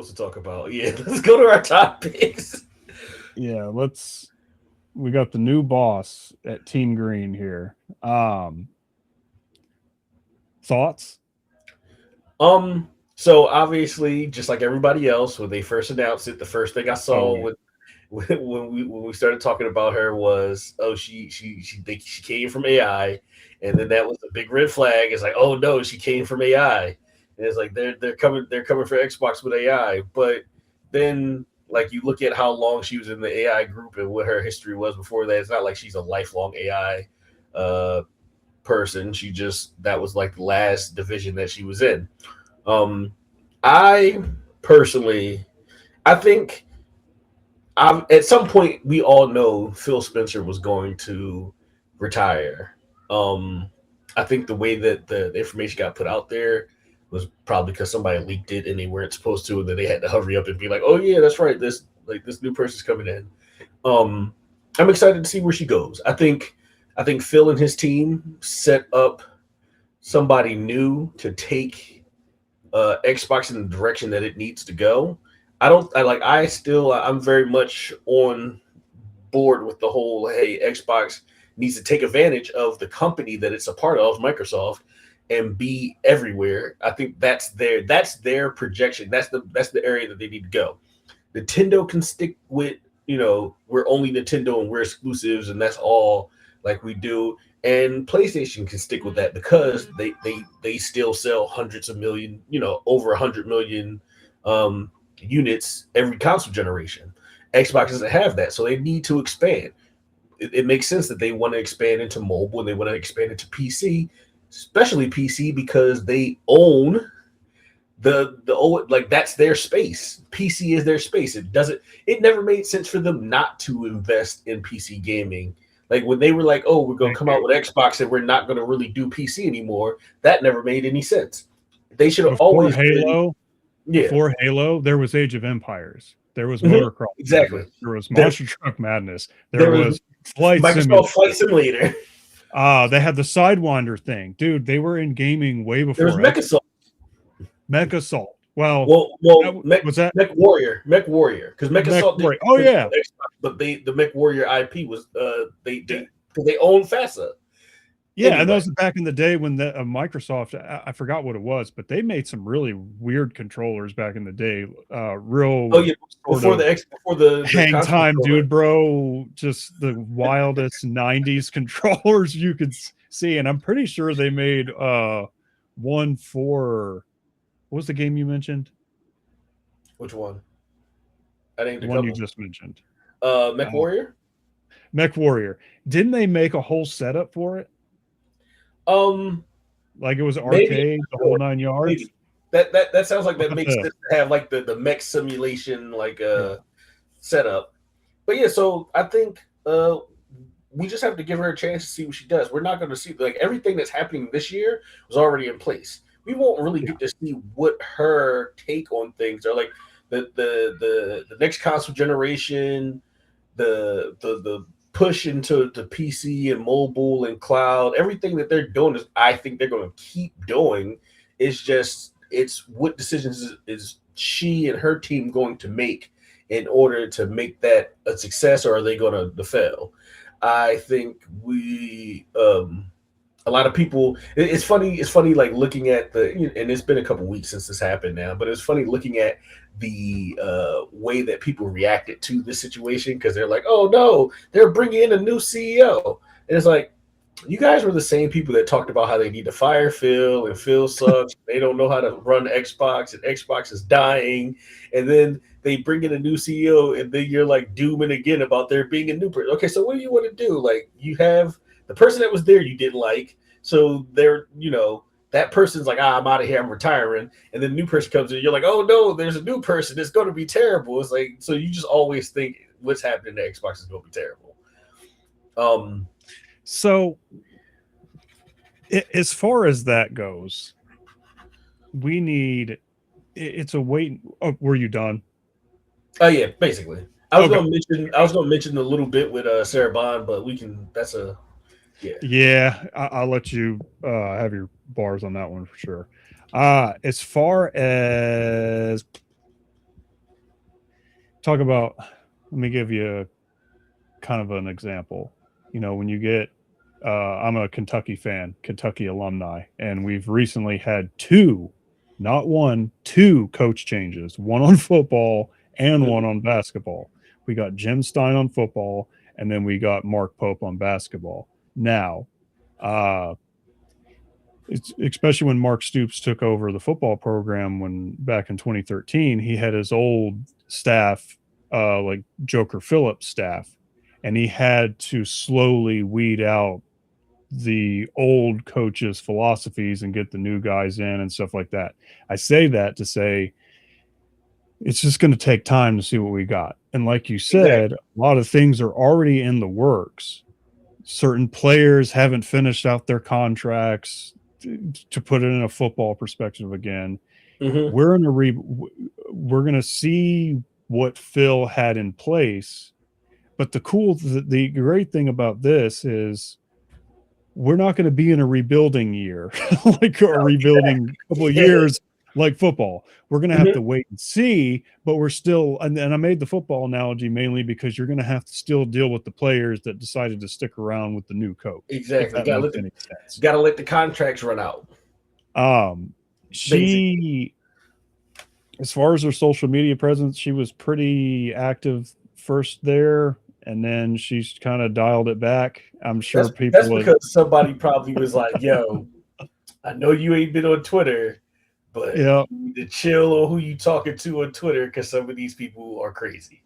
supposed to talk about. Yeah, let's go to our topics. Yeah, we got the new boss at Team Green here. Thoughts? So obviously, just like everybody else, when they first announced it, the first thing I Oh saw yeah. when we started talking about her was, oh, she came from AI, and then that was a big red flag. It's like, oh no, she came from AI, and it's like they're coming for Xbox with AI, but then like you look at how long she was in the AI group and what her history was before that. It's not like she's a lifelong AI uh person. She just that was like the last division that she was in. Um, I personally, I think at some point we all know Phil Spencer was going to retire. Um, I think the way that the information got put out there was probably because somebody leaked it and they weren't supposed to, and then they had to hurry up and be like, "Oh yeah, that's right. This new person's coming in." Um, I'm excited to see where she goes. I think Phil and his team set up somebody new to take Xbox in the direction that it needs to go. I don't. I like. I still. I'm very much on board with the whole. Hey, Xbox needs to take advantage of the company that it's a part of, Microsoft, and be everywhere. I think that's their projection. That's the area that they need to go. Nintendo can stick with, we're only Nintendo and we're exclusives and that's all like we do. And PlayStation can stick with that because they still sell hundreds of million, over 100 million units every console generation. Xbox doesn't have that, so they need to expand. It makes sense that they want to expand into mobile and they want to expand into PC, especially PC because they own the old, like that's their space. PC is their space. It never made sense for them not to invest in PC gaming. Like when they were like, "Oh, we're gonna come out with Xbox and we're not gonna really do PC anymore," that never made any sense. They should have Before always been, Halo, yeah. there was Age of Empires. There was Mhm, Motocross exactly. Madness. There was There, Monster Truck Madness. There there was was Flight Microsoft Simulator. Flight Simulator. They had the Sidewinder thing. Dude, they were in gaming way There was before X. Microsoft. Mech Assault. Well, Well, Mech, was that Mech Warrior, because Mech Mech Assault didn't Warrior? Oh originate yeah. on Xbox, but the Mech Warrior IP was they own FASA Yeah, and that anyway. was back in the day when the Microsoft, I forgot what it was, but they made some really weird controllers back in the day. Oh Real yeah, sort of before the hang console time, controller. dude, bro. Just the wildest 90s controllers you could see. And I'm pretty sure they made one for what was the game you mentioned? Which one? I named The a one you couple. just mentioned. Mech Uh, Warrior. Mech Warrior. Didn't they make a whole setup for it? Um, Like it was maybe I'm arcade, the not whole sure. nine yards? Maybe that sounds like I'll that have makes to, sense to have like the mech simulation like yeah. setup. But yeah, so I think we just have to give her a chance to see what she does. We're not going to see like everything that's happening this year was already in place. We won't really Yeah. get to see what her take on things are like. The next console generation, the push into the PC and mobile and cloud, everything that they're doing is I think they're going to keep doing. It's what decisions is she and her team going to make in order to make that a success, or are they going to fail? I think a lot of people. It's funny. It's funny, like looking at and it's been a couple weeks since this happened now, but it's funny looking at the way that people reacted to this situation because they're like, "Oh no, they're bringing in a new CEO," and it's like, you guys were the same people that talked about how they need to fire Phil and Phil sucks. They don't know how to run Xbox and Xbox is dying. And then they bring in a new CEO and then you're like dooming again about there being a new person. Okay, so what do you want to do? Like you have the person that was there you didn't like. So they're, that person's like, I'm out of here, I'm retiring. And then the new person comes in, you're like, oh no, there's a new person. It's going to be terrible. It's like, so you just always think what's happening to Xbox is going to be terrible. Um, So as far as that goes, we need it's a wait. Oh, were you done? Oh yeah, basically. Okay. I was gonna mention a little bit with Sarah Bond, but we can. That's a yeah. Yeah, I'll let you have your bars on that one for sure. As far as talk about, let me give you kind of an example. When you get, I'm a Kentucky fan, Kentucky alumni, and we've recently had two, not one, two coach changes, one on football and one on basketball. We got Jim Stein on football, and then we got Mark Pope on basketball. Now, especially when Mark Stoops took over the football program back in 2013, he had his old staff, like Joker Phillips staff, and he had to slowly weed out the old coaches' philosophies and get the new guys in and stuff like that. I say that to say it's just going to take time to see what we got. And like you said, exactly. A lot of things are already in the works. Certain players haven't finished out their contracts. To put it in a football perspective again, we're going to see what Phil had in place. But the great thing about this is we're not going to be in a rebuilding year, like a rebuilding couple of years like football. We're going to have to wait and see, but we're still, and I made the football analogy mainly because you're going to have to still deal with the players that decided to stick around with the new coach. Exactly. Got to let the contracts run out. She, as far as her social media presence, she was pretty active first there, and then she's kind of dialed it back. I'm sure that's because somebody probably was like, yo, I know you ain't been on Twitter, but you need to chill on who you talking to on Twitter because some of these people are crazy.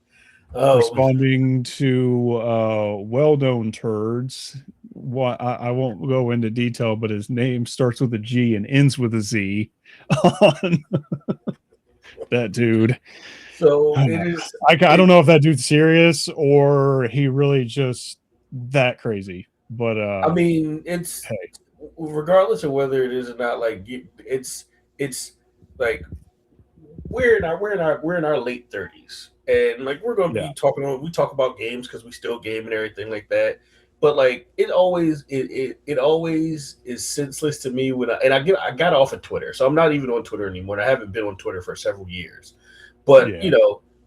Responding to well-known turds. I won't go into detail, but his name starts with a G and ends with a Z on that dude. So it is. I don't know if that dude's serious or he really just that crazy. But I mean, it's regardless of whether it is or not. Like it's like we're in our late 30s, and like we're going to be talking. We talk about games because we still game and everything like that. But like it always is senseless to me when I got off of Twitter, so I'm not even on Twitter anymore. I haven't been on Twitter for several years. But,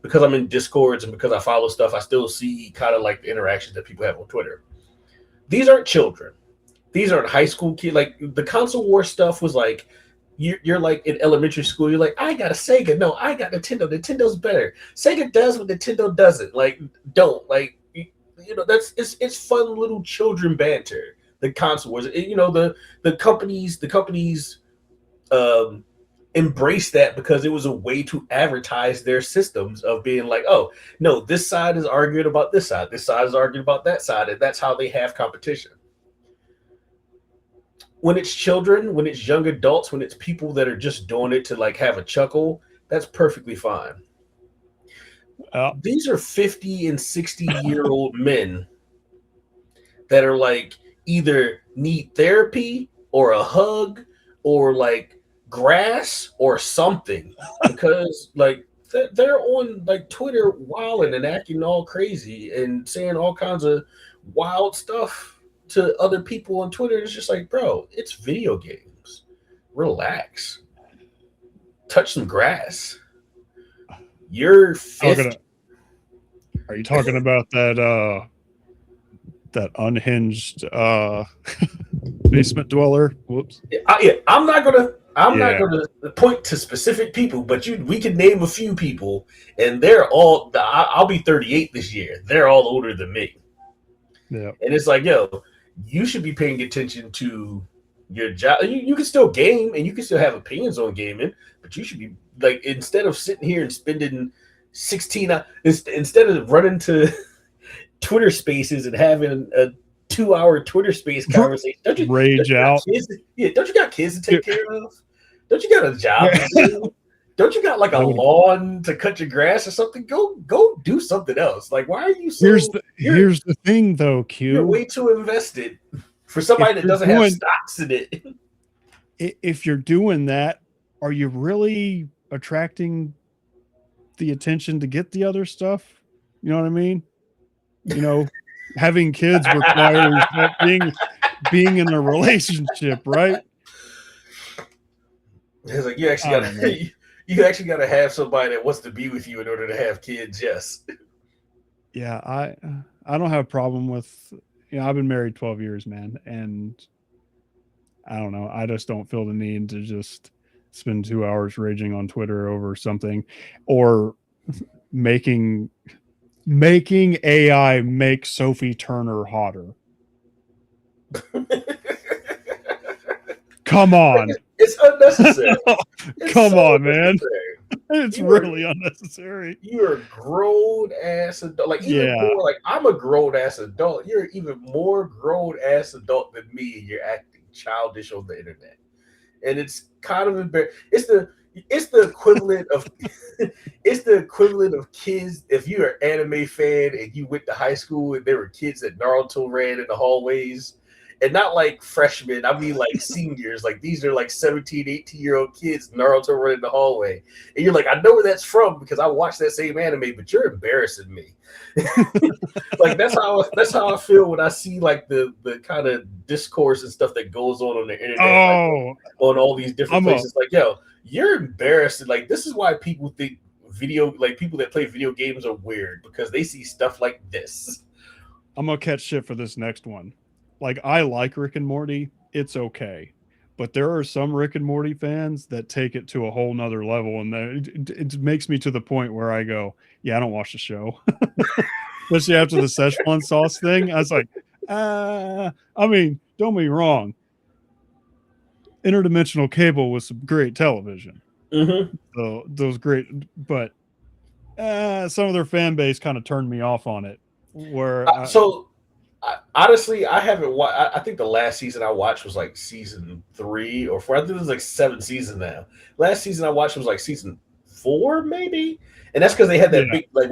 because I'm in Discords and because I follow stuff, I still see kind of like the interactions that people have on Twitter. These aren't children. These aren't high school kids. Like the console war stuff was like, you're like in elementary school. You're like, I got a Sega. No, I got Nintendo. Nintendo's better. Sega does what Nintendo doesn't. Like, don't. Like, it's fun little children banter. The console wars. The companies embrace that because it was a way to advertise their systems of being like, oh no, this side is arguing about this side is arguing about that side, and that's how they have competition. When it's children, when it's young adults, when it's people that are just doing it to like have a chuckle, that's perfectly fine. These are 50 and 60-year-old men that are like either need therapy or a hug or like grass or something, because like they're on like Twitter wilding and acting all crazy and saying all kinds of wild stuff to other people on Twitter. It's just like, bro, it's video games. Relax. Touch some grass. You're 50. Are you talking about that unhinged basement dweller? Whoops. I'm not gonna point to specific people, but we can name a few people, and they're all. I'll be 38 this year. They're all older than me. Yeah, and it's like, yo, you should be paying attention to your job. You can still game and you can still have opinions on gaming, but you should be like, instead of sitting here and spending 16 instead of running to Twitter Spaces and having a 2-hour Twitter Space conversation. Don't you got kids to take care of? Don't you got a job to do? Don't you got like a lawn to cut your grass or something? Go do something else. Like, why are you so... Here's the thing, though, Q. You're way too invested for somebody that doesn't have stocks in it. If you're doing that, are you really attracting the attention to get the other stuff? You know what I mean? You know, having kids requires being in a relationship, right? It's like you you actually got to have somebody that wants to be with you in order to have kids. Yes. Yeah, I don't have a problem with, I've been married 12 years, man, and I don't know, I just don't feel the need to just spend 2 hours raging on Twitter over something, or making AI make Sophie Turner hotter. Come on. It's unnecessary. It's Come so on, man. unnecessary. It's You are really unnecessary. you're a grown ass adult. Like even Yeah. more like I'm a grown ass adult. You're even more grown ass adult than me, and you're acting childish on the internet. And it's kind of embarrassing. It's the equivalent of it's the equivalent of kids. If you're an anime fan and you went to high school and there were kids that Naruto ran in the hallways, and not like freshmen, I mean like seniors, like these are like 17, 18-year-old kids Naruto running in the hallway. And you're like, I know where that's from because I watched that same anime, but you're embarrassing me. Like that's how I feel when I see like the kind of discourse and stuff that goes on the internet, like Oh, on all these different I'm a places. Like, yo, you're embarrassing. Like, this is why people think people that play video games are weird because they see stuff like this. I'm gonna catch shit for this next one. Like, I like Rick and Morty. It's okay. But there are some Rick and Morty fans that take it to a whole nother level, and it makes me to the point where I go, yeah, I don't watch the show. Especially after the Szechuan sauce thing. I was like, I mean, don't be wrong. Interdimensional cable was some great television. Mm-hmm. So those great, but some of their fan base kind of turned me off on it. Where Honestly, I haven't watched. I think the last season I watched was like season 3 or 4. I think there's like 7 seasons now. Last season I watched was like season 4, maybe, and that's because they had that yeah, big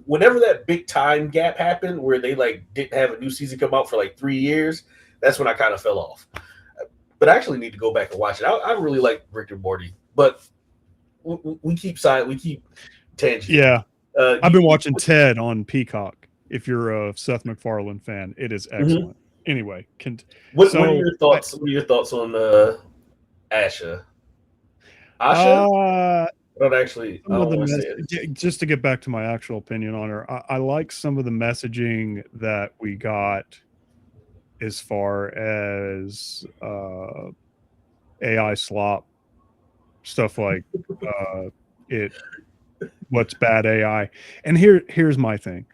whenever that big time gap happened where they like didn't have a new season come out for like 3 years. That's when I kind of fell off. But I actually need to go back and watch it. I really like Rick and Morty, but we keep tangent. yeah. I've been watching Ted on Peacock. If you're a Seth MacFarlane fan, it is excellent. Mhm. Anyway, What are your thoughts? What are your thoughts on Asha? Asha? Not actually. I don't want to say it. just to get back to my actual opinion on her, I like some of the messaging that we got as far as AI slop stuff, like it what's bad AI. And here's my thing.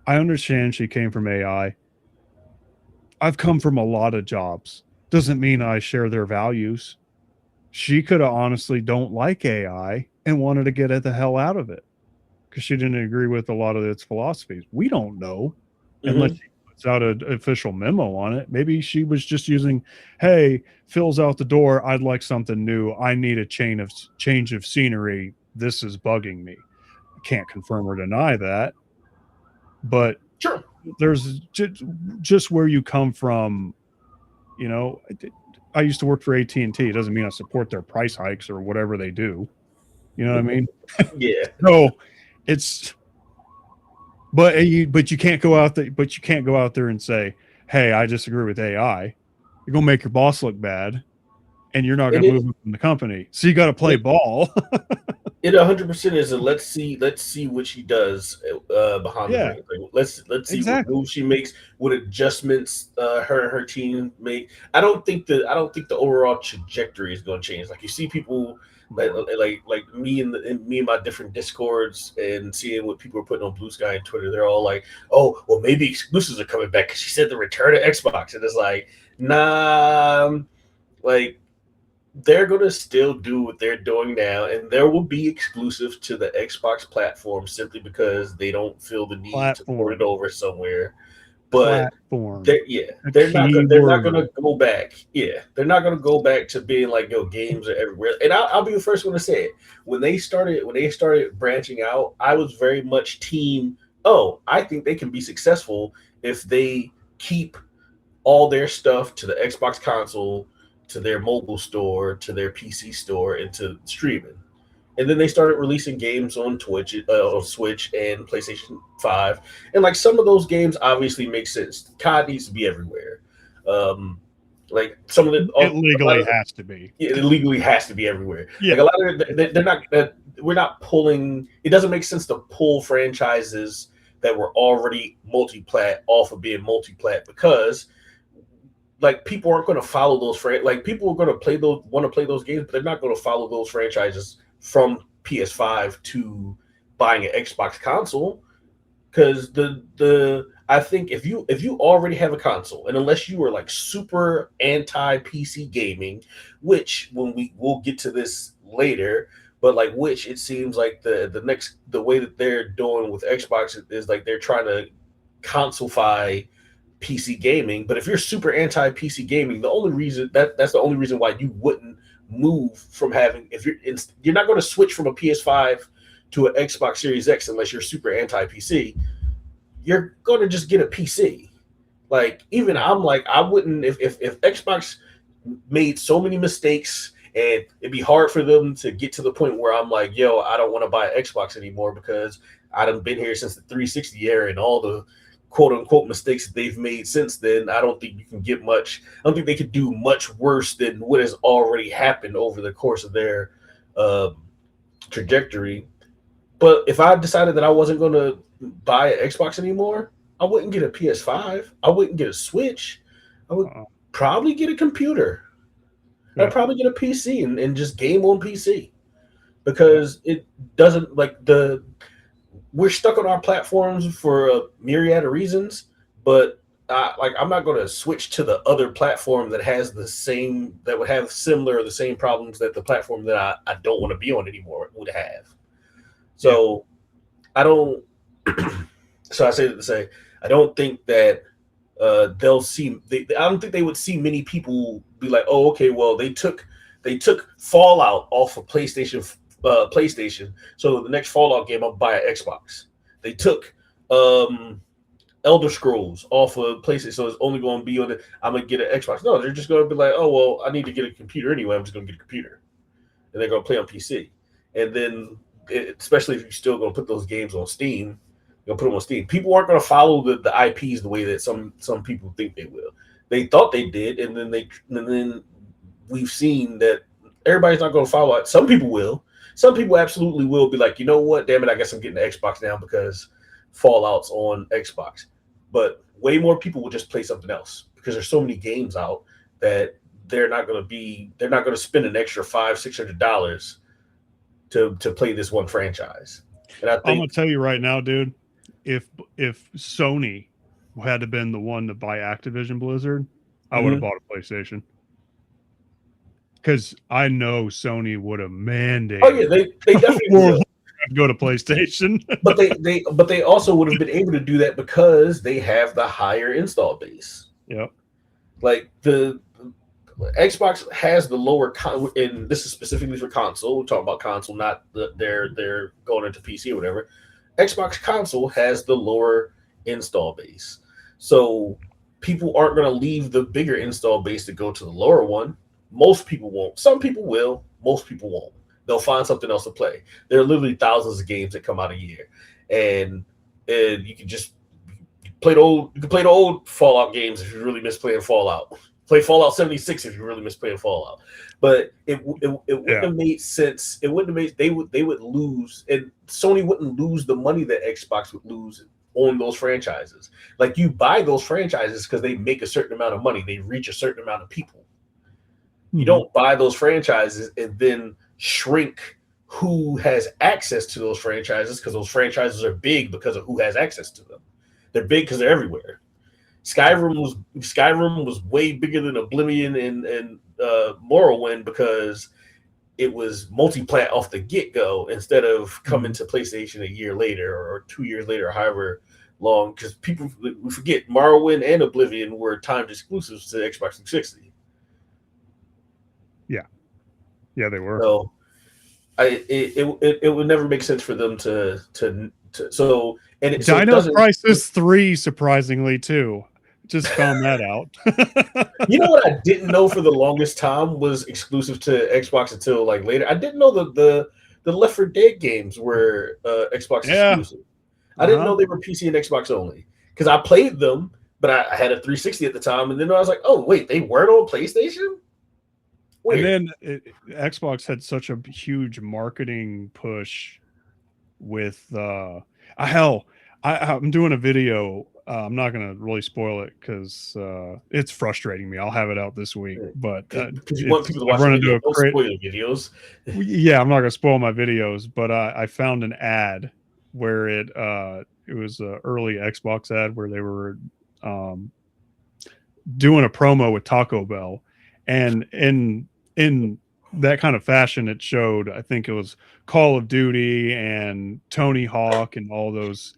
I understand she came from AI. I've come from a lot of jobs. Doesn't mean I share their values. She could have honestly don't like AI and wanted to get the hell out of it because she didn't agree with a lot of its philosophies. We don't know unless Mhm. she puts out an official memo on it. Maybe she was just using, hey, Phil's out the door. I'd like something new. I need a change of scenery. This is bugging me. I can't confirm or deny that, but Sure. there's just where you come from. You know, I used to work for AT&T. It doesn't mean I support their price hikes or whatever they do. You know what I mean? Yeah. So it's, but you can't go out there. But you can't go out there and say, "Hey, I disagree with AI." You're gonna make your boss look bad, and you're not It gonna is. move him from the company. So you got to play ball. It 100% is a let's see what she does behind the Yeah, ring. Like, let's see what exactly. moves she makes, what adjustments her and her team make. I don't think the overall trajectory is going to change. Like you see people No. like me and me and my different discords and seeing what people are putting on Blue Sky and Twitter. They're all like, oh, well maybe exclusives are coming back because she said the return of Xbox, and it's like, nah, like they're going to still do what they're doing now, and there will be exclusive to the Xbox platform simply because they don't feel the need to port it Platform. over somewhere. But Platform. A they're not keyword. going to go back. Yeah, they're not going to go back to being like, yo, games are everywhere. And I'll be the first one to say it. When they started branching out, I was very much team. Oh, I think they can be successful if they keep all their stuff to the Xbox console, to their mobile store, to their PC store, and to streaming. And then they started releasing games on Switch and PlayStation 5. And like some of those games obviously make sense. COD needs to be everywhere. Um, Like some of the, it legally has to be. It legally has to be everywhere. Yeah. Like a lot of they're not that we're not pulling. It doesn't make sense to pull franchises that were already multi-plat off of being multi-plat because like people aren't going to follow those like people are going to want to play those games, but they're not going to follow those franchises from PS5 to buying an Xbox console because the I think if you already have a console and unless you are like super anti PC gaming, which when we'll get to this later, but like which it seems like the way that they're doing with Xbox is like they're trying to consolefy PC gaming. But if you're super anti PC gaming, the only reason that's the only reason why you wouldn't move from having if you're not going to switch from a PS5 to an Xbox Series X unless you're super anti PC. You're going to just get a PC. Like even I'm like I wouldn't if Xbox made so many mistakes and it'd be hard for them to get to the point where I'm like, yo, I don't want to buy an Xbox anymore because I done been here since the 360 era and all the quote unquote mistakes that they've made since then. I don't think you can get much. I don't think they could do much worse than what has already happened over the course of their trajectory. But if I decided that I wasn't going to buy an Xbox anymore, I wouldn't get a PS5. I wouldn't get a Switch. I would probably get a computer. Yeah. I'd probably get a PC and just game on PC because it doesn't like we're stuck on our platforms for a myriad of reasons, but I'm not going to switch to the other platform that has that would have similar or the same problems that the platform that I don't want to be on anymore would have. So I don't. So I say that to say I don't think that they'll see. I don't think they would see many people be like, "Oh, okay, well they took Fallout off of PlayStation. So the next Fallout game, I'll buy an Xbox." They took Elder Scrolls off of PlayStation, so it's only going to be on it. I'm gonna get an Xbox. No, they're just going to be like, "Oh, well, I need to get a computer anyway. I'm just going to get a computer," and they're going to play on PC. And then, especially if you're still going to put those games on Steam. You'll put them on Steam. People aren't going to follow the IPs the way that some people think they will. They thought they did, and then we've seen that everybody's not going to follow it. Some people will. Some people absolutely will be like, you know what? Damn it, I guess I'm getting the Xbox now because Fallout's on Xbox. But way more people will just play something else because there's so many games out that they're not going to spend an extra $500-$600 to play this one franchise. And I think I'm going to tell you right now, dude. If Sony had to been the one to buy Activision Blizzard, I would have bought a PlayStation. Because I know Sony would have mandated. Oh yeah, they definitely will go to PlayStation. but they also would have been able to do that because they have the higher install base. Yep. Like the Xbox has the lower and this is specifically for console. We're talking about console, not they're going into PC or whatever. Xbox console has the lower install base. So people aren't going to leave the bigger install base to go to the lower one. Most people won't. Some people will. Most people won't. They'll find something else to play. There are literally thousands of games that come out a year. And you can just play the old Fallout games if you really miss playing Fallout. Play Fallout 76 if you really miss playing Fallout. But it wouldn't have made sense. It wouldn't have made they would lose, and Sony wouldn't lose the money that Xbox would lose on those franchises. Like you buy those franchises because they make a certain amount of money. They reach a certain amount of people. Mm-hmm. You don't buy those franchises and then shrink who has access to those franchises because those franchises are big because of who has access to them. They're big because they're everywhere. Skyrim was way bigger than Oblivion and Morrowind because it was multi-plat off the get-go instead of coming to PlayStation a year later or 2 years later, or however long. Because we forget Morrowind and Oblivion were timed exclusives to Xbox 360. Yeah, they were. So it would never make sense for them to so and it, Dino so Crisis 3 surprisingly too. Just found that out. You know what I didn't know for the longest time was exclusive to Xbox until like later. I didn't know the Left 4 Dead games were Xbox exclusive. I didn't know they were PC and Xbox only because I played them but I had a 360 at the time, and then I was like, oh wait, they weren't on PlayStation. Weird. And then Xbox had such a huge marketing push with hell. I'm doing a video. I'm not going to really spoil it because it's frustrating me. I'll have it out this week, but because you want people to watch run the into video. a Don't spoil your videos. Yeah, I'm not going to spoil my videos, but I found an ad where it was an early Xbox ad where they were doing a promo with Taco Bell, and in that kind of fashion, it showed, I think it was Call of Duty and Tony Hawk and all those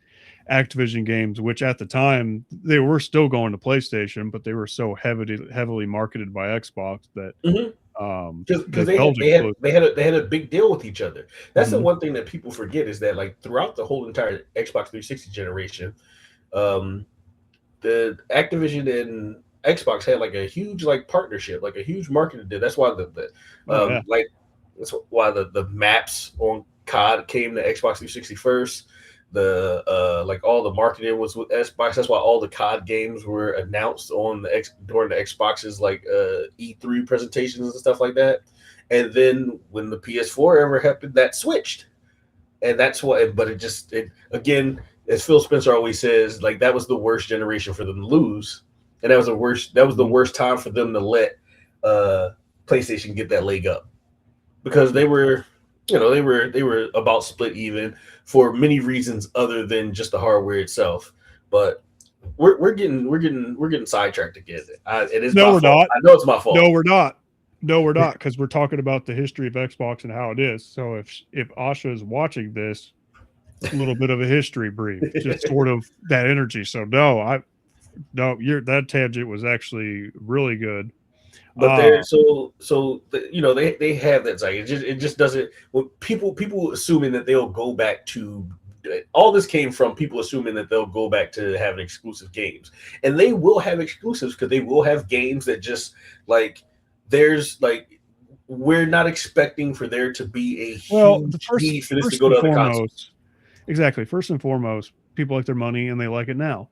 Activision games, which at the time they were still going to PlayStation, but they were so heavily marketed by Xbox that because they had a big deal with each other. That's the one thing that people forget is that like throughout the whole entire Xbox 360 generation, the Activision and Xbox had like a huge like partnership, like a huge marketing deal. That's why like that's why the maps on COD came to Xbox 360 first. The like all the marketing was with Xbox. That's why all the COD games were announced on during the Xbox's like E3 presentations and stuff like that. And then when the PS4 ever happened, that switched, and that's what. But it again, as Phil Spencer always says, like that was the worst generation for them to lose, and that was the worst time for them to let PlayStation get that leg up, because they were about split even for many reasons other than just the hardware itself. But we're getting sidetracked again. It is no, my we're fault. not. I know it's my fault. No, we're not. No, we're not, because we're talking about the history of Xbox and how it is. So if Asha is watching this, a little bit of a history brief, just sort of that energy. So that tangent was actually really good. But they're they have that like it just doesn't. Well, people assuming that they'll go back to all this came from people assuming that they'll go back to having exclusive games, and they will have exclusives because they will have games that just like there's like we're not expecting for there to be a huge need for this to go to other consoles. Exactly. First and foremost, people like their money and they like it now.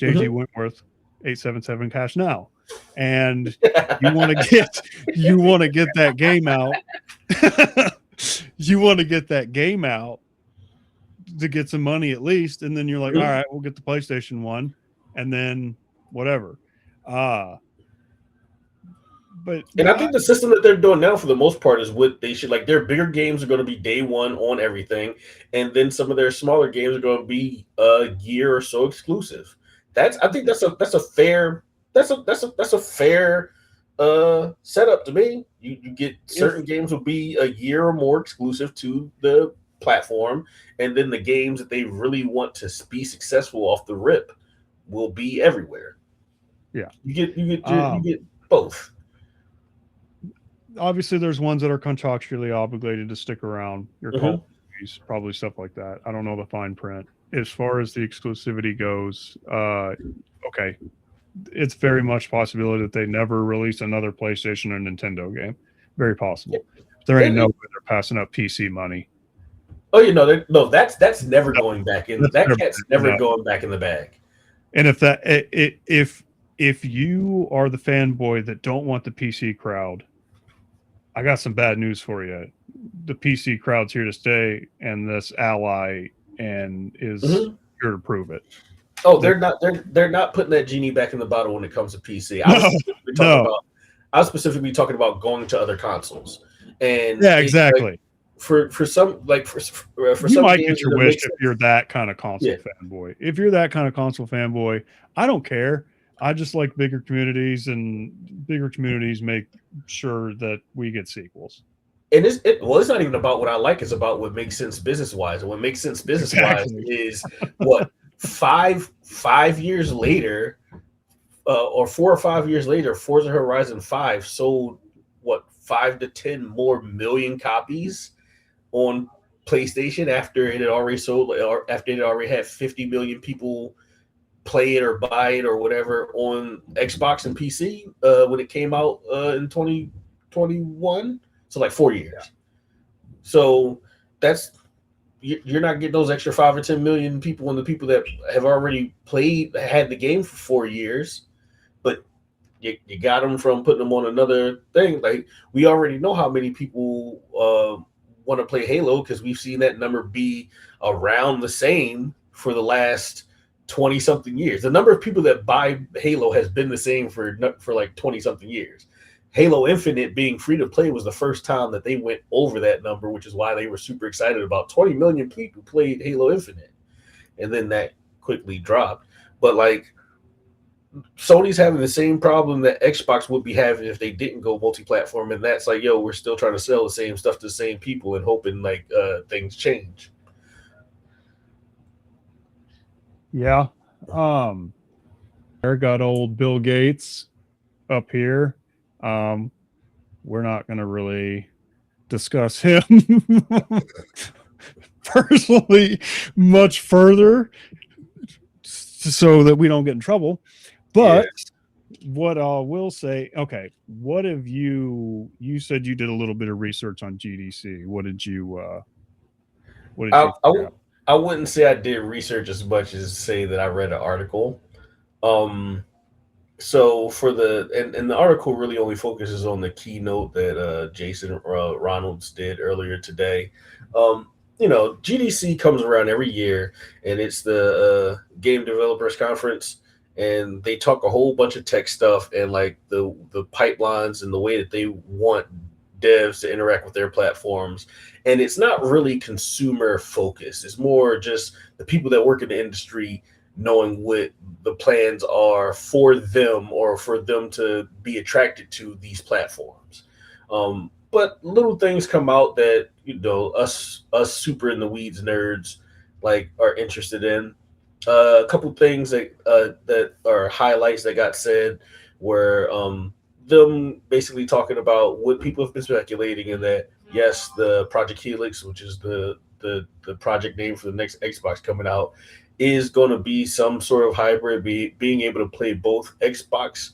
JG Wentworth, 877 cash now. And you want to get that game out. You want to get that game out to get some money at least, and then you're like, all right, we'll get the PlayStation 1 and then whatever. But I think the system that they're doing now, for the most part, is what they should like. Their bigger games are going to be day one on everything, and then some of their smaller games are going to be a year or so exclusive. I think that's a fair setup to me. You get certain games will be a year or more exclusive to the platform, and then the games that they really want to be successful off the rip will be everywhere. Yeah, you get both. Obviously, there's ones that are contractually obligated to stick around. Your Call of Duties, probably stuff like that. I don't know the fine print. As far as the exclusivity goes, okay, it's very much possibility that they never release another PlayStation or Nintendo game. Very possible. There ain't no way they're passing up PC money. Oh, that's never going back in. That cat's never going back in the bag. And if you are the fanboy that don't want the PC crowd, I got some bad news for you. The PC crowd's here to stay, and this ally is here to prove it. Oh, they're not putting that genie back in the bottle when it comes to PC. I was specifically talking about going to other consoles. And exactly. Like, for some you might get your wish if you're that kind of console fanboy. If you're that kind of console fanboy, I don't care. I just like bigger communities, and bigger communities make sure that we get sequels. And it's not even about what I like. It's about what makes sense business wise. And what makes sense business wise is what 5 years later, or 4 or 5 years later, Forza Horizon 5 sold 5 to 10 more million copies on PlayStation after it had already sold, or after it already had 50 million people play it or buy it or whatever on Xbox and PC when it came out in 2021. So like 4 years. So that's you're not getting those extra 5 or 10 million people, and the people that have already had the game for 4 years, but you got them from putting them on another thing. Like, we already know how many people want to play Halo, because we've seen that number be around the same for the last 20 something years. The number of people that buy Halo has been the same for like 20 something years. Halo Infinite being free to play was the first time that they went over that number, which is why they were super excited about 20 million people played Halo Infinite. And then that quickly dropped. But like, Sony's having the same problem that Xbox would be having if they didn't go multi-platform, and that's like, yo, we're still trying to sell the same stuff to the same people and hoping like things change. Yeah. There got old Bill Gates up here. We're not going to really discuss him personally much further, so that we don't get in trouble. But what I will say, okay, what have you said you did a little bit of research on GDC. What did you figure out? I wouldn't say I did research as much as say that I read an article. So for and the article really only focuses on the keynote that Jason Ronalds did earlier today. GDC comes around every year, and it's the Game Developers Conference, and they talk a whole bunch of tech stuff and like the pipelines and the way that they want devs to interact with their platforms. And it's not really consumer focused. It's more just the people that work in the industry knowing what the plans are for them, or for them to be attracted to these platforms. But little things come out that us super in the weeds nerds like are interested in. A couple things that are highlights that got said were them basically talking about what people have been speculating, and that yes, the Project Helix, which is the project name for the next Xbox coming out, is going to be some sort of hybrid, being able to play both Xbox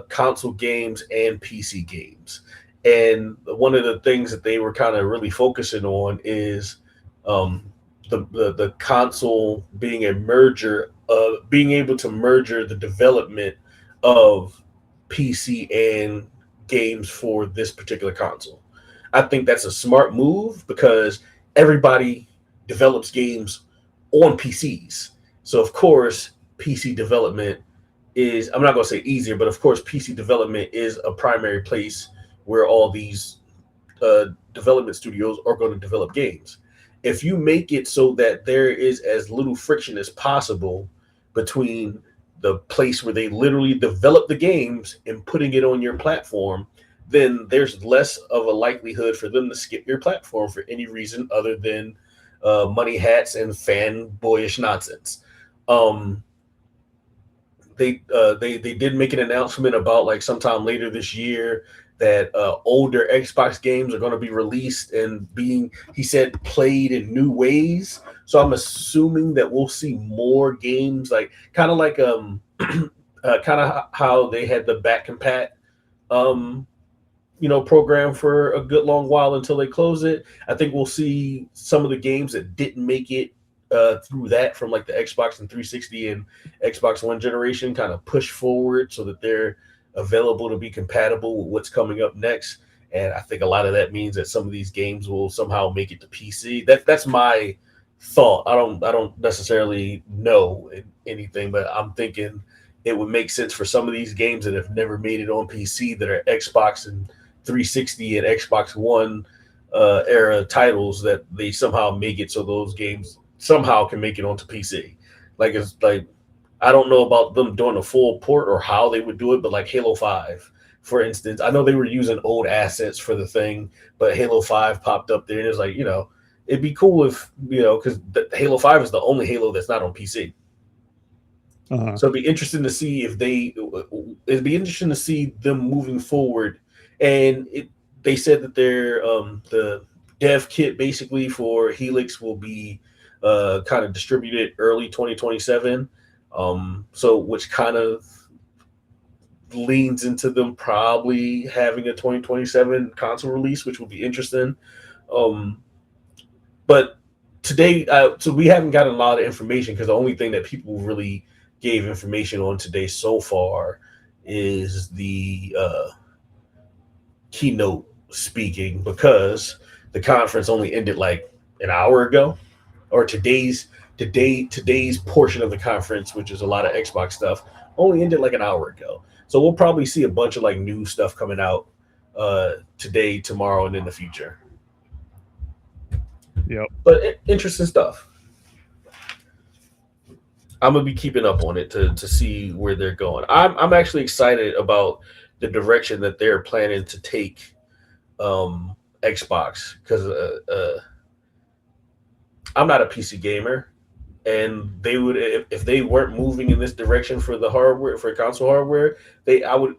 console games and PC games. And one of the things that they were kind of really focusing on is the console being a merger, being able to merger the development of PC and games for this particular console. I think that's a smart move, because everybody develops games on PCs. So of course, PC development is, I'm not going to say easier, but of course, PC development is a primary place where all these development studios are going to develop games. If you make it so that there is as little friction as possible between the place where they literally develop the games and putting it on your platform, then there's less of a likelihood for them to skip your platform for any reason other than money hats and fanboyish nonsense. They did make an announcement about like sometime later this year that older Xbox games are going to be released and being, he said, played in new ways. So I'm assuming that we'll see more games, like kind of like kind of how they had the back compat program for a good long while until they close it. I think we'll see some of the games that didn't make it through that from like the Xbox and 360 and Xbox One generation kind of push forward so that they're available to be compatible with what's coming up next. And I think a lot of that means that some of these games will somehow make it to PC. That's my thought. I don't necessarily know anything, but I'm thinking it would make sense for some of these games that have never made it on PC, that are Xbox and 360 and Xbox One era titles, that they somehow make it so those games somehow can make it onto PC. Like, it's like, I don't know about them doing a full port or how they would do it, but like Halo 5, for instance, I know they were using old assets for the thing, but Halo 5 popped up there, and it was like, it'd be cool if, because Halo 5 is the only Halo that's not on PC. Uh-huh. So it'd be interesting to see it'd be interesting to see them moving forward. And they said that the dev kit basically for Helix will be kind of distributed early 2027. So which kind of leans into them probably having a 2027 console release, which will be interesting. But today, so we haven't gotten a lot of information because the only thing that people really gave information on today so far is the keynote speaking, because the conference only ended like an hour ago, or today's portion of the conference, which is a lot of Xbox stuff, only ended like an hour ago. So we'll probably see a bunch of like new stuff coming out today, tomorrow, and in the future. Yep. But interesting stuff. I'm gonna be keeping up on it to see where they're going. I'm actually excited about the direction that they're planning to take Xbox, because I'm not a PC gamer, and they would, if they weren't moving in this direction for the hardware, for console hardware, they I would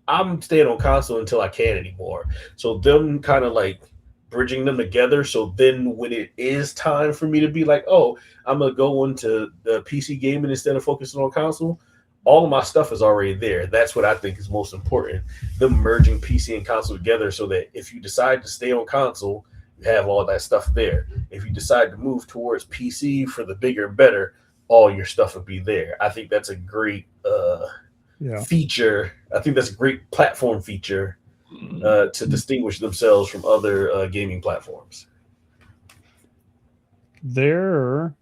I'm staying on console until I can't anymore. So them kind of like bridging them together, so then when it is time for me to be like, oh, I'm gonna go into the PC gaming instead of focusing on console, all of my stuff is already there. That's what I think is most important. Them merging PC and console together, so that if you decide to stay on console, you have all that stuff there. If you decide to move towards PC for the bigger and better, all your stuff will be there. I think that's a great feature. I think that's a great platform feature to distinguish themselves from other gaming platforms. Let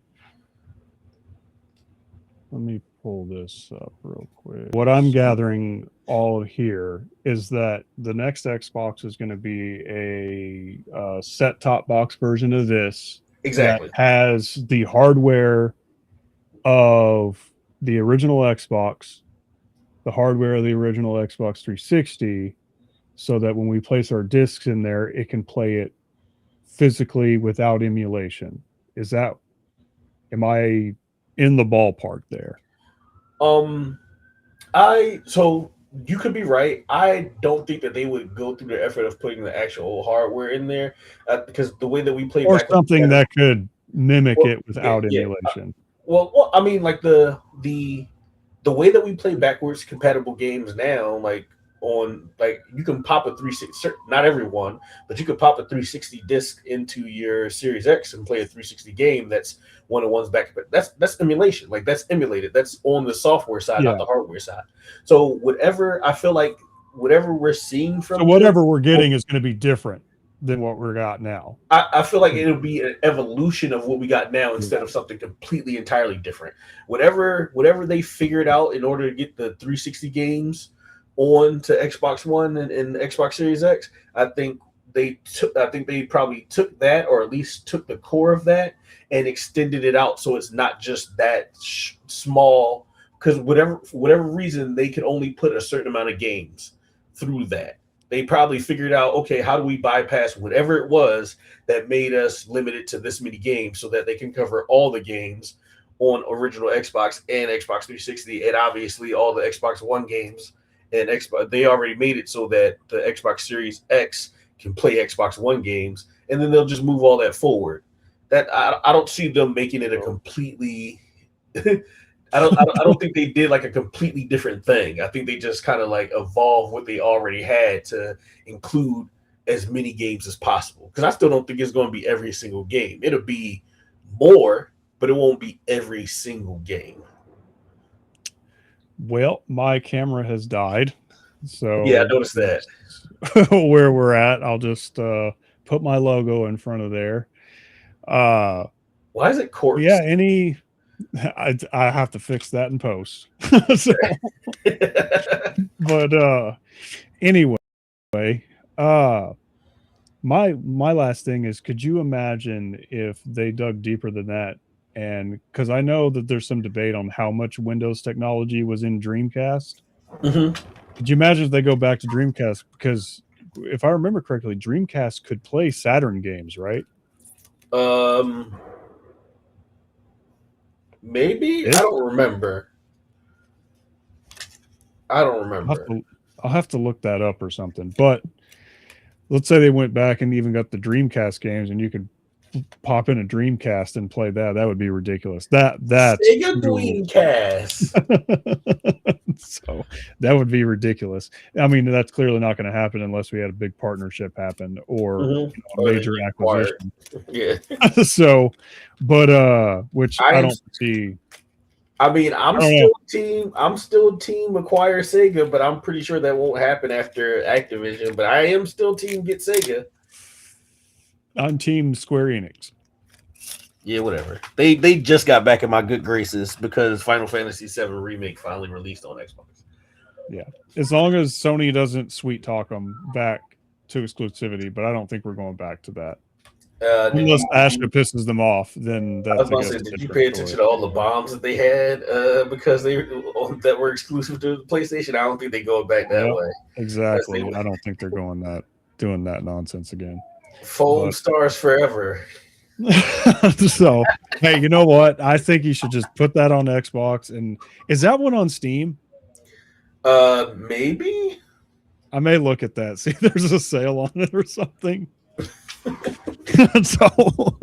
me pull this up real quick. What I'm gathering all of here is that the next Xbox is going to be a set-top box version of this. Exactly. That has the hardware of the original Xbox, the hardware of the original Xbox 360, so that when we place our discs in there, it can play it physically without emulation. Am I in the ballpark there? So you could be right. I don't think that they would go through the effort of putting the actual hardware in there, because the way that we play, or something that could mimic it without emulation. Well, I mean, like the way that we play backwards compatible games now, like on, like, you can pop a 360, not everyone, but you could pop a 360 disc into your Series X and play a 360 game that's one of one's back. But that's emulation. Like, that's emulated. That's on the software side, not the hardware side. So whatever, I feel like whatever we're seeing from whatever we're getting is going to be different than what we got now. I feel like it'll be an evolution of what we got now instead of something completely entirely different. Whatever they figured out in order to get the 360 games on to Xbox One and Xbox Series X, I think they probably took that, or at least took the core of that and extended it out, so it's not just that small, because for whatever reason they could only put a certain amount of games through that. They probably figured out, okay, how do we bypass whatever it was that made us limited to this many games, so that they can cover all the games on original Xbox and Xbox 360, and obviously all the Xbox One games. And Xbox, they already made it so that the Xbox Series X can play Xbox One games, and then they'll just move all that forward. That I don't see them making it a completely. I don't think they did like a completely different thing. I think they just kind of like evolved what they already had to include as many games as possible. Because I still don't think it's going to be every single game. It'll be more, but it won't be every single game. Well, my camera has died, so yeah, I noticed that. Where we're at, I'll just put my logo in front of there. Why is it Cork? Yeah, I have to fix that in post. But anyway, my last thing is, could you imagine if they dug deeper than that? And because I know that there's some debate on how much Windows technology was in Dreamcast. Mm-hmm. Could you imagine if they go back to Dreamcast? Because if I remember correctly, Dreamcast could play Saturn games, right? Maybe. I don't remember. I'll have to look that up or something. But let's say they went back and even got the Dreamcast games, and you could pop in a Dreamcast and play that. That would be ridiculous. That's Sega Dreamcast. So that would be ridiculous. I mean, that's clearly not going to happen unless we had a big partnership happen or a Or they major get acquired. acquisition. Yeah. So, but which I I am. don't see. I mean, I don't know. I'm still team acquire Sega, but I'm pretty sure that won't happen after Activision. But I am still team get Sega. I'm Team Square Enix. Yeah, whatever. They just got back in my good graces because Final Fantasy VII Remake finally released on Xbox. Yeah, as long as Sony doesn't sweet talk them back to exclusivity, but I don't think we're going back to that. Unless Asha pisses them off, then I was that's, I about to guess, say, a did you different pay story. attention to all the bombs that they had because they that were exclusive to the PlayStation? I don't think they go back that way. Exactly. I don't think they're doing that nonsense again. Foam stars forever. So, hey, you know what? I think you should just put that on Xbox. And is that one on Steam? Maybe. I may look at that. See if there's a sale on it or something. So,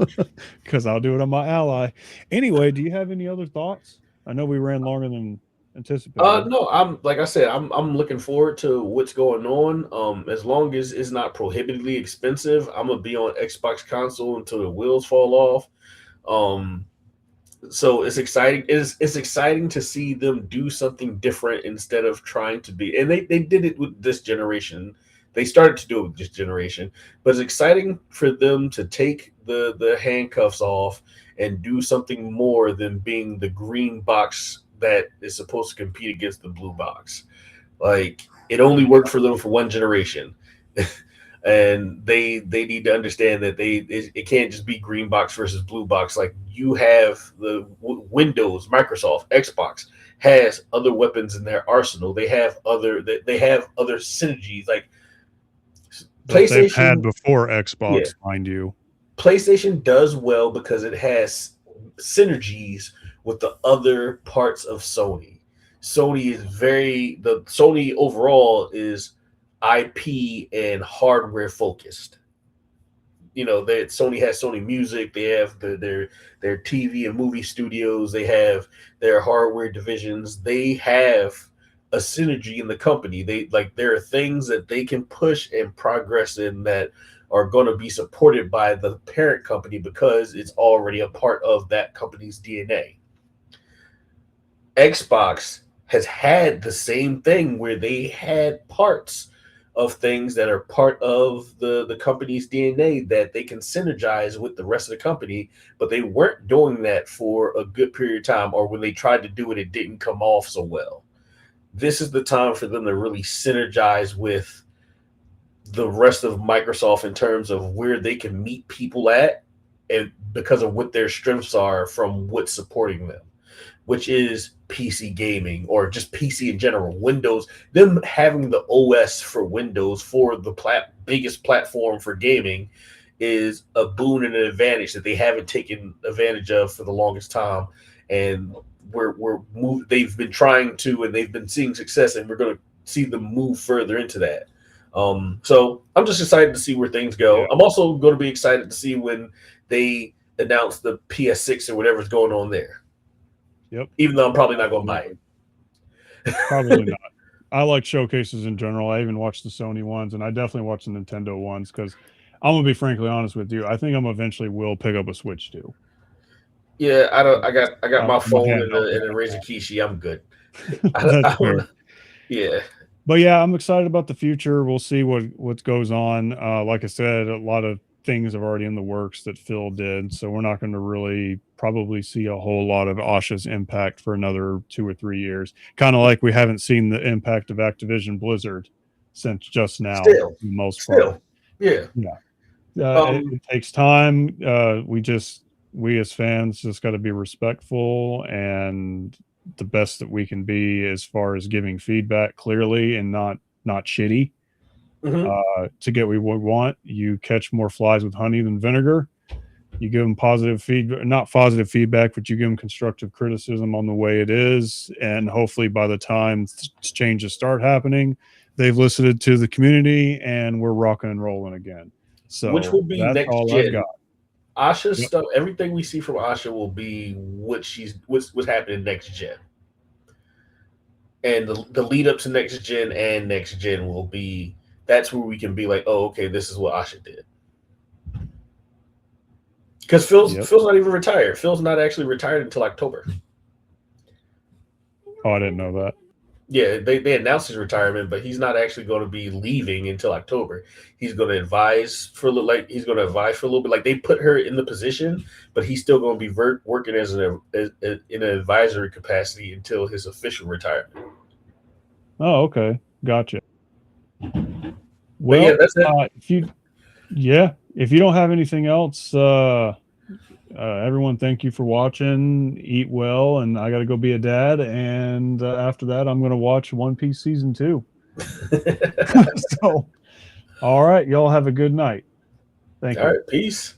because I'll do it on my ally. Anyway, do you have any other thoughts? I know we ran longer than anticipated. No, I'm like I said, I'm looking forward to what's going on. As long as it's not prohibitively expensive, I'm gonna be on Xbox console until the wheels fall off. Um, so it's exciting. It's exciting to see them do something different instead of trying to be. And they did it with this generation. They started to do it with this generation, but it's exciting for them to take the handcuffs off and do something more than being the green box that is supposed to compete against the blue box. Like it only worked for them for one generation. And they need to understand that it can't just be green box versus blue box. Like you have the Windows, Microsoft, Xbox has other weapons in their arsenal. They have other synergies. Like That they've PlayStation, had before yeah, Xbox, mind you. PlayStation does well because it has synergies with the other parts of Sony. Sony overall is IP and hardware focused. You know, that Sony has Sony Music, they have their TV and movie studios, they have their hardware divisions, they have a synergy in the company. There are things that they can push and progress in that are going to be supported by the parent company because it's already a part of that company's DNA. Xbox has had the same thing where they had parts of things that are part of the company's DNA that they can synergize with the rest of the company, but they weren't doing that for a good period of time, or when they tried to do it, it didn't come off so well. This is the time for them to really synergize with the rest of Microsoft in terms of where they can meet people at and because of what their strengths are from what's supporting them, which is PC gaming or just PC in general. Windows, them having the OS for Windows for the biggest platform for gaming is a boon and an advantage that they haven't taken advantage of for the longest time. And they've been trying to, and they've been seeing success, and we're going to see them move further into that. So I'm just excited to see where things go. Yeah. I'm also going to be excited to see when they announce the PS6 or whatever's going on there. Yep. Even though I'm probably not going to buy it. Probably not. I like showcases in general. I even watch the Sony ones, and I definitely watch the Nintendo ones because I'm gonna be frankly honest with you. I think I'm eventually will pick up a Switch too. Yeah, I don't. I got my phone and handheld a Razer Kishi. I'm good. That's fair. Yeah. But yeah, I'm excited about the future. We'll see what goes on. Like I said, a lot of things are already in the works that Phil did, so we're not going to really probably see a whole lot of Asha's impact for another 2 or 3 years. Kind of like we haven't seen the impact of Activision Blizzard since just now, for the most part. Yeah. It takes time. We as fans just got to be respectful and the best that we can be as far as giving feedback clearly and not shitty. To get what we want, you catch more flies with honey than vinegar. You give them positive feedback, not positive feedback, but you give them constructive criticism on the way it is. And hopefully by the time changes start happening, they've listened to the community and we're rocking and rolling again. So which will be that's next all gen. I've got. Asha's stuff, everything we see from Asha will be what's happening next gen. and the lead up to next gen and next gen will be. That's where we can be like, oh, okay, this is what Asha did. Because Phil's not even retired. Phil's not actually retired until October. Oh, I didn't know that. Yeah, they announced his retirement, but he's not actually going to be leaving until October. He's going to advise for a little, he's going to advise for a little bit. Like they put her in the position, but he's still going to be working as in an advisory capacity until his official retirement. Oh, okay, gotcha. Well, yeah, that's it. If you don't have anything else, everyone, thank you for watching. Eat well, and I got to go be a dad. And after that, I'm going to watch One Piece season 2. So, all right, y'all have a good night. Thank you. All right, peace.